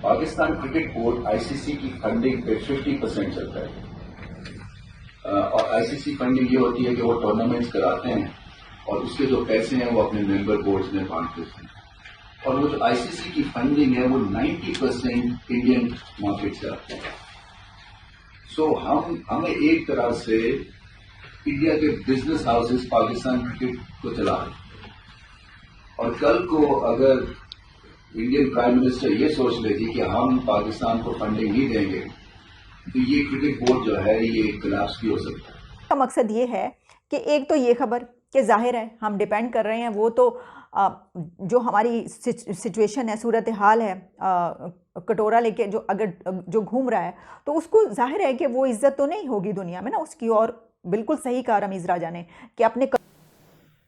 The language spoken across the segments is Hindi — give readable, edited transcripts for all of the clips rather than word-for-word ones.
पाकिस्तान क्रिकेट बोर्ड आईसीसी की फंडिंग पे 50% चलता है। और आईसीसी फंडिंग ये होती है कि वो टूर्नामेंट्स कराते हैं और उसके जो पैसे हैं वो अपने मेंबर बोर्ड्स में बांट देते हैं। और वो जो आईसीसी की फंडिंग है वो 90% इंडियन मार्केट से आती है। सो हमें एक तरह से इंडिया के बिजनेस हाउसेस पाकिस्तान क्रिकेट को चला रहे हैं। और कल को अगर इंडियन प्राइम मिनिस्टर ये सोच लेगी कि हम पाकिस्तान को फंडिंग नहीं देंगे तो ये क्रिकेट बोर्ड जो है ये कोलैप्स भी हो सकता है। का मकसद ये है कि एक तो ये खबर कि जाहिर है हम डिपेंड कर रहे हैं, वो तो जो हमारी सिचुएशन है, सूरत हाल है, कटोरा लेके जो अगर जो घूम रहा है तो उसको जाहिर है कि वो इज्जत तो नहीं होगी दुनिया में ना उसकी। और बिल्कुल सही कहा रमीज़ राजा ने कि अपने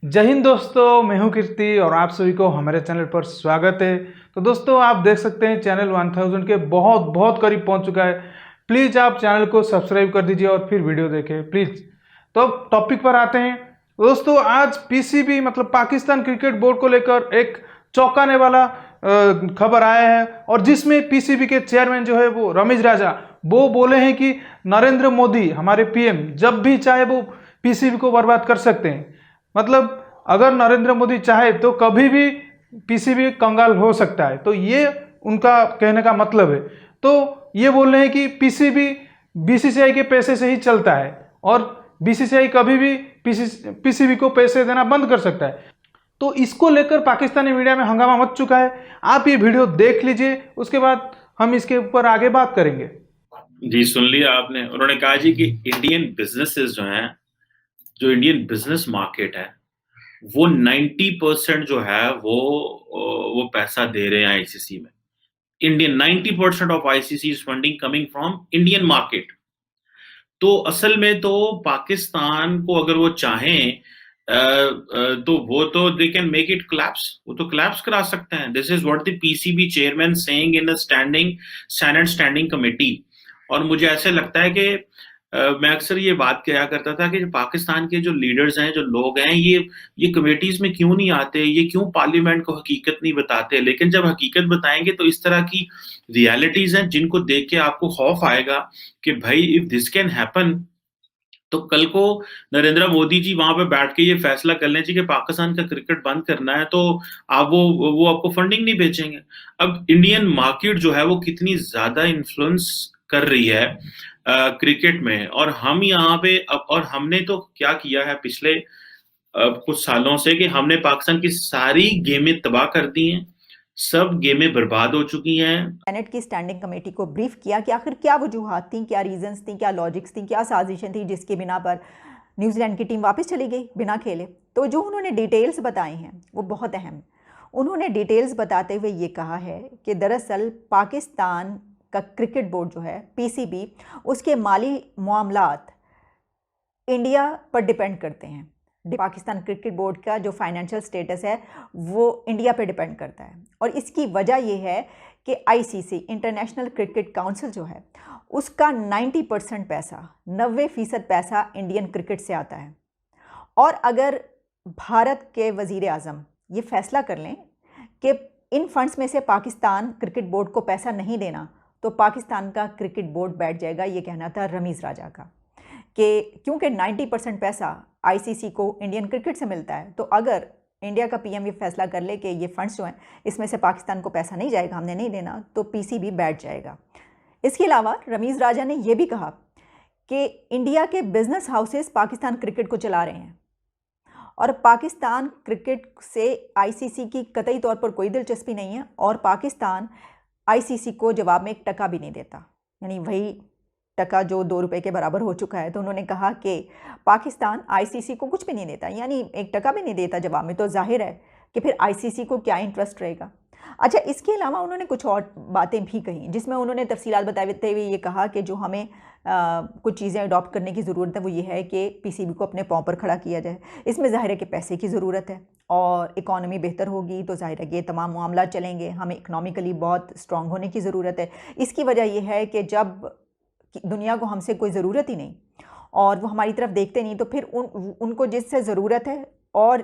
जय हिंद दोस्तों, मैं हूं कीर्ति और आप सभी को हमारे चैनल पर स्वागत है। तो दोस्तों आप देख सकते हैं चैनल 1000 के बहुत करीब पहुंच चुका है। प्लीज़ आप चैनल को सब्सक्राइब कर दीजिए और फिर वीडियो देखें प्लीज़। तो टॉपिक पर आते हैं दोस्तों। आज पीसीबी मतलब पाकिस्तान क्रिकेट बोर्ड को लेकर एक चौंकाने वाला खबर आया है और जिसमें पीसीबी के चेयरमैन जो है वो रमीज राजा वो बोले हैं कि नरेंद्र मोदी हमारे पीएम जब भी चाहे वो पीसीबी को बर्बाद कर सकते हैं। मतलब अगर नरेंद्र मोदी चाहे तो कभी भी पीसीबी कंगाल हो सकता है। तो ये उनका कहने का मतलब है। तो ये बोल रहे हैं कि पीसीबी बीसीसीआई के पैसे से ही चलता है और बीसीसीआई कभी भी पीसीबी को पैसे देना बंद कर सकता है। तो इसको लेकर पाकिस्तानी मीडिया में हंगामा मच चुका है। आप ये वीडियो देख लीजिए, उसके बाद हम इसके ऊपर आगे बात करेंगे। जी सुन लिया आपने। उन्होंने कहा जी कि इंडियन बिजनेसेस जो हैं, जो इंडियन बिजनेस मार्केट है वो 90% जो है वो पैसा दे रहे हैं आईसीसी में। Indian 90% of ICC is funding coming from Indian market. तो असल में तो पाकिस्तान को अगर वो चाहें तो वो तो they can make it collapse, वो तो कोलैप्स करा सकते हैं। This is what the PCB chairman saying in a senate standing committee. और मुझे ऐसे लगता है कि मैं अक्सर ये बात किया करता था कि पाकिस्तान के जो लीडर्स हैं, जो लोग हैं, ये कमेटीज में क्यों नहीं आते, ये क्यों पार्लियामेंट को हकीकत नहीं बताते। लेकिन जब हकीकत बताएंगे तो इस तरह की रियलिटीज हैं जिनको देख के आपको खौफ आएगा कि भाई इफ दिस कैन हैपन तो कल को नरेंद्र मोदी जी वहां पे बैठ के ये फैसला कर लें कि पाकिस्तान का क्रिकेट बंद करना है तो आप वो आपको फंडिंग नहीं बेचेंगे। अब इंडियन मार्केट जो है वो कितनी ज्यादा इन्फ्लुएंस कर रही है क्रिकेट में। और हम यहाँ पे अब, और हमने तो क्या किया है पिछले कुछ सालों से कि हमने पाकिस्तान की सारी गेमें तबाह कर दी हैं, सब गेमें बर्बाद हो चुकी हैं। सेनेट की स्टैंडिंग कमेटी को ब्रीफ किया कि आखिर क्या वजूहात थी, क्या रीजंस थी, क्या लॉजिक्स थी, क्या साजिशें थी जिसकी बिना पर न्यूजीलैंड की टीम वापस चली गई बिना खेले। तो जो उन्होंने डिटेल्स बताई हैं वो बहुत अहम है। उन्होंने डिटेल्स बताते हुए ये कहा है कि दरअसल पाकिस्तान का क्रिकेट बोर्ड जो है पीसीबी, उसके माली मामलात इंडिया पर डिपेंड करते हैं। पाकिस्तान क्रिकेट बोर्ड का जो फाइनेंशियल स्टेटस है वो इंडिया पे डिपेंड करता है। और इसकी वजह यह है कि आईसीसी इंटरनेशनल क्रिकेट काउंसिल जो है उसका 90% पैसा, 90% पैसा इंडियन क्रिकेट से आता है। और अगर भारत के वज़ीर आज़म ये फैसला कर लें कि इन फंड्स में से पाकिस्तान क्रिकेट बोर्ड को पैसा नहीं देना तो पाकिस्तान का क्रिकेट बोर्ड बैठ जाएगा। ये कहना था रमीज़ राजा का कि क्योंकि 90% पैसा आईसीसी को इंडियन क्रिकेट से मिलता है, तो अगर इंडिया का पीएम ये फैसला कर ले कि ये फंड्स जो हैं इसमें से पाकिस्तान को पैसा नहीं जाएगा, हमने नहीं देना, तो पीसीबी बैठ जाएगा। इसके अलावा रमीज़ राजा ने यह भी कहा कि इंडिया के बिजनेस हाउसेस पाकिस्तान क्रिकेट को चला रहे हैं और पाकिस्तान क्रिकेट से आईसीसी की कतई तौर पर कोई दिलचस्पी नहीं है और पाकिस्तान आईसीसी को जवाब में 1 टका भी नहीं देता, यानी वही टका जो 2 रुपये के बराबर हो चुका है। तो उन्होंने कहा कि पाकिस्तान आईसीसी को कुछ भी नहीं देता, यानी 1 टका भी नहीं देता जवाब में। तो जाहिर है कि फिर आईसीसी को क्या इंटरेस्ट रहेगा। अच्छा, इसके अलावा उन्होंने कुछ और बातें भी कही जिसमें उन्होंने तफसीलात बताते हुए ये कहा कि जो हमें कुछ चीज़ें अडॉप्ट करने की ज़रूरत है वो ये है कि पीसीबी को अपने पाँव पर खड़ा किया जाए। इसमें ज़ाहिर है कि पैसे की ज़रूरत है और इकॉनमी बेहतर होगी तो ज़ाहिर है कि ये तमाम मामला चलेंगे। हमें इकनॉमिकली बहुत स्ट्रॉन्ग होने की ज़रूरत है। इसकी वजह यह है कि जब दुनिया को हमसे कोई ज़रूरत ही नहीं और वो हमारी तरफ देखते नहीं तो फिर उनको जिससे ज़रूरत है और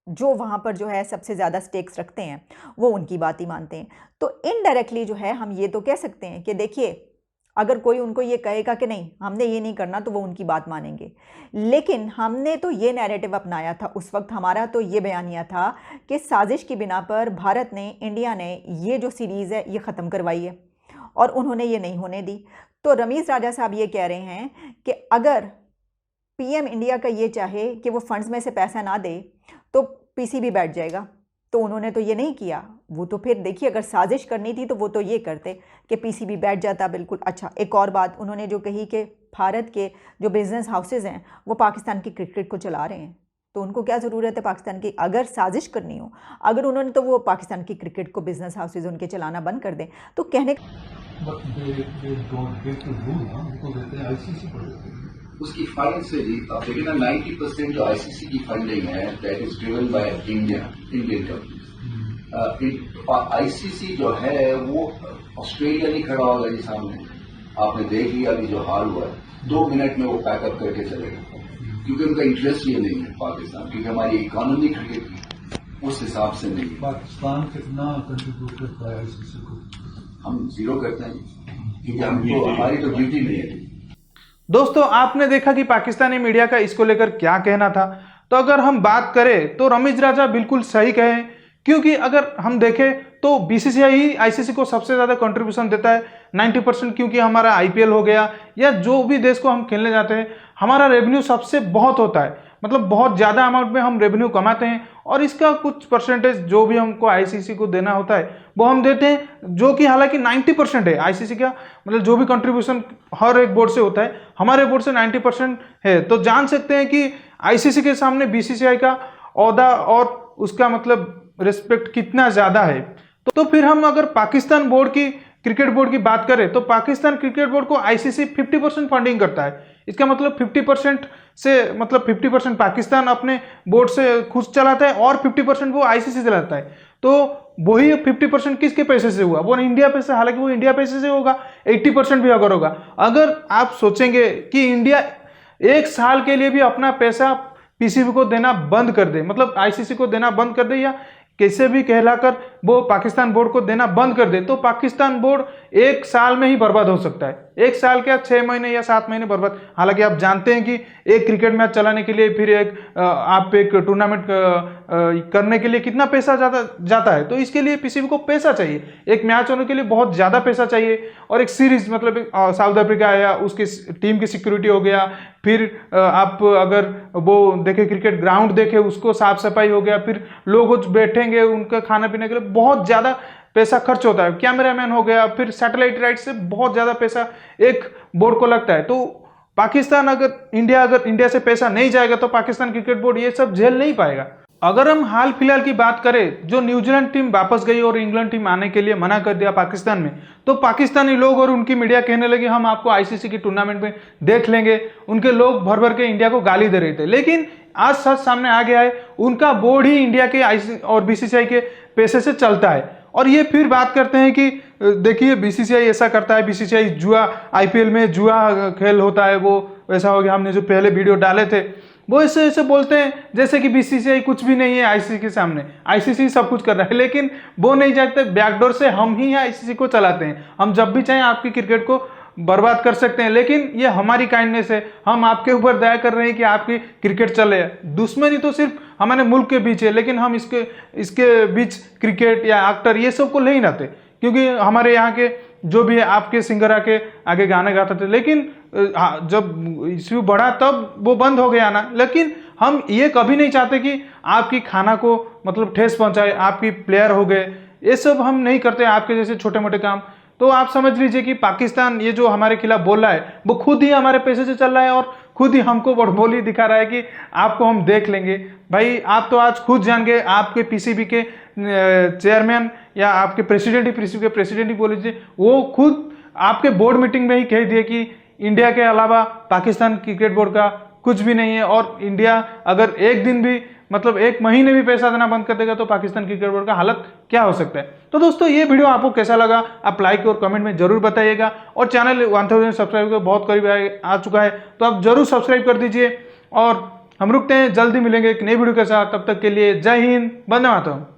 जो वहाँ पर जो है सबसे ज़्यादा स्टेक्स रखते हैं वो उनकी बात ही मानते हैं। तो इनडायरेक्टली जो है हम ये तो कह सकते हैं कि देखिए, अगर कोई उनको ये कहेगा कि नहीं हमने ये नहीं करना, तो वो उनकी बात मानेंगे। लेकिन हमने तो ये नैरेटिव अपनाया था उस वक्त, हमारा तो ये बयानिया था कि साजिश की बिना पर भारत ने, इंडिया ने ये जो सीरीज़ है ये ख़त्म करवाई है और उन्होंने ये नहीं होने दी। तो रमीज़ राजा साहब ये कह रहे हैं कि अगर पीएम इंडिया का ये चाहे कि वो फंड्स में से पैसा ना दे तो पीसीबी बैठ जाएगा, तो उन्होंने तो ये नहीं किया। वो तो फिर देखिए, अगर साजिश करनी थी तो वो तो ये करते कि पीसीबी बैठ जाता बिल्कुल। अच्छा, एक और बात उन्होंने जो कही कि भारत के जो बिजनेस हाउसेज हैं वो पाकिस्तान की क्रिकेट को चला रहे हैं, तो उनको क्या ज़रूरत है पाकिस्तान की? अगर साजिश करनी हो, अगर उन्होंने, तो वो पाकिस्तान की क्रिकेट को, बिजनेस हाउसेज उनके चलाना बंद कर दें। तो कहने उसकी फंड से जी आप देखिए ना, 90% जो आईसीसी की फंडिंग है that is driven by Indian company. ICC जो है वो ऑस्ट्रेलिया नहीं खड़ा होगा जी सामने। आपने देख लिया अभी जो हाल हुआ है, 2 मिनट में वो पैकअप करके चले गए, क्योंकि उनका इंटरेस्ट ये नहीं है पाकिस्तान, क्योंकि हमारी इकोनॉमी क्रिकेट की उस हिसाब से नहीं है। पाकिस्तान कितना कंट्रीब्यूट करता है आईसीसी को? हम जीरो करते हैं, क्योंकि हमको, हमारी तो ड्यूटी नहीं है। दोस्तों, आपने देखा कि पाकिस्तानी मीडिया का इसको लेकर क्या कहना था। तो अगर हम बात करें तो रमीज राजा बिल्कुल सही कहे, क्योंकि अगर हम देखें तो बीसीसीआई ही आईसीसी को सबसे ज़्यादा कंट्रीब्यूशन देता है 90%, क्योंकि हमारा आईपीएल हो गया या जो भी देश को हम खेलने जाते हैं, हमारा रेवेन्यू सबसे बहुत होता है, मतलब बहुत ज़्यादा अमाउंट में हम रेवेन्यू कमाते हैं और इसका कुछ परसेंटेज जो भी हमको आईसीसी को देना होता है वो हम देते हैं, जो कि हालांकि 90% है आईसीसी का, मतलब जो भी कंट्रीब्यूशन हर एक बोर्ड से होता है, हमारे बोर्ड से 90% है। तो जान सकते हैं कि आईसीसी के सामने बीसीसीआई का ओहदा और उसका मतलब रिस्पेक्ट कितना ज़्यादा है। तो फिर हम अगर पाकिस्तान बोर्ड की, क्रिकेट बोर्ड की बात करें तो पाकिस्तान क्रिकेट बोर्ड को आईसीसी 50% फंडिंग करता है। इसका मतलब 50% से, मतलब 50% पाकिस्तान अपने बोर्ड से खुद चलाता है और 50% वो आईसीसी चलाता है। तो वही 50% किसके पैसे से हुआ? वो इंडिया पैसे, हालांकि वो इंडिया पैसे से होगा, 80% भी अगर होगा। अगर आप सोचेंगे कि इंडिया 1 साल के लिए भी अपना पैसा पीसीबी को देना बंद कर दे, मतलब आईसीसी को देना बंद कर दे या कैसे भी कहलाकर वो पाकिस्तान बोर्ड को देना बंद कर दे, तो पाकिस्तान बोर्ड 1 साल में ही बर्बाद हो सकता है। 1 साल क्या, 6 महीने या 7 महीने बर्बाद। हालांकि आप जानते हैं कि एक क्रिकेट मैच चलाने के लिए, फिर आप एक टूर्नामेंट करने के लिए कितना पैसा जाता है। तो इसके लिए पीसीबी को पैसा चाहिए, एक मैच होने के लिए बहुत ज़्यादा पैसा चाहिए। और एक सीरीज, मतलब साउथ अफ्रीका या उसकी टीम की सिक्योरिटी हो गया, फिर आप अगर वो देखें क्रिकेट ग्राउंड देखें, उसको साफ सफाई हो गया, फिर लोग बैठेंगे उनका खाना पीने के लिए बहुत ज़्यादा पैसा खर्च होता है, कैमरामैन हो गया, फिर सैटेलाइट राइट से बहुत ज़्यादा पैसा एक बोर्ड को लगता है। तो पाकिस्तान अगर इंडिया से पैसा नहीं जाएगा तो पाकिस्तान क्रिकेट बोर्ड ये सब झेल नहीं पाएगा। अगर हम हाल फिलहाल की बात करें, जो न्यूजीलैंड टीम वापस गई और इंग्लैंड टीम आने के लिए मना कर दिया पाकिस्तान में, तो पाकिस्तानी लोग और उनकी मीडिया कहने लगे हम आपको आईसीसी की टूर्नामेंट में देख लेंगे। उनके लोग भर भर के इंडिया को गाली दे रहे थे, लेकिन आज सच सामने आ गया है, उनका बोर्ड ही इंडिया के आईसीसी और बीसीसीआई के पैसे से चलता है। और ये फिर बात करते हैं कि देखिए बीसीसीआई ऐसा करता है, बीसीसीआई जुआ, आईपीएल में जुआ खेल होता है, वो वैसा हो गया। हमने जो पहले वीडियो डाले थे वो ऐसे बोलते हैं जैसे कि बीसीसीआई कुछ भी नहीं है आईसीसी के सामने, आईसीसी सब कुछ कर रहा है, लेकिन वो नहीं जानते बैकडोर से हम ही आईसीसी को चलाते हैं। हम जब भी चाहें आपकी क्रिकेट को बर्बाद कर सकते हैं, लेकिन ये हमारी काइंडनेस है, हम आपके ऊपर दया कर रहे हैं कि आपकी क्रिकेट चले। दुश्मनी तो सिर्फ हमारे मुल्क के बीच है, लेकिन हम इसके बीच क्रिकेट या एक्टर ये सब को नहीं लाते, क्योंकि हमारे यहाँ के जो भी आपके सिंगर आके आगे गाने गाते थे, लेकिन जब इश्यू बढ़ा तब वो बंद हो गया ना। लेकिन हम ये कभी नहीं चाहते कि आपकी खाना को मतलब ठेस पहुंचाए, आपकी प्लेयर हो गए, ये सब हम नहीं करते, आपके जैसे छोटे मोटे काम। तो आप समझ लीजिए कि पाकिस्तान ये जो हमारे खिलाफ बोल रहा है वो खुद ही हमारे पैसे से चल रहा है और खुद ही हमको बड़बोली दिखा रहा है कि आपको हम देख लेंगे। भाई आप तो आज खुद जान गए, आपके पीसीबी के चेयरमैन या आपके प्रेसिडेंट ही बोल लीजिए, वो खुद आपके बोर्ड मीटिंग में ही कह दिए कि इंडिया के अलावा पाकिस्तान क्रिकेट बोर्ड का कुछ भी नहीं है, और इंडिया अगर एक दिन भी, मतलब 1 महीने भी पैसा देना बंद कर देगा तो पाकिस्तान क्रिकेट बोर्ड का हालत क्या हो सकता है। तो दोस्तों ये वीडियो आपको कैसा लगा आप लाइक और कमेंट में जरूर बताइएगा, और चैनल 1000 सब्सक्राइबर के बहुत करीब आ चुका है, तो आप जरूर सब्सक्राइब कर दीजिए और हम रुकते हैं, जल्दी मिलेंगे एक नई वीडियो के साथ। तब तक के लिए जय हिंद, वंदे मातरम।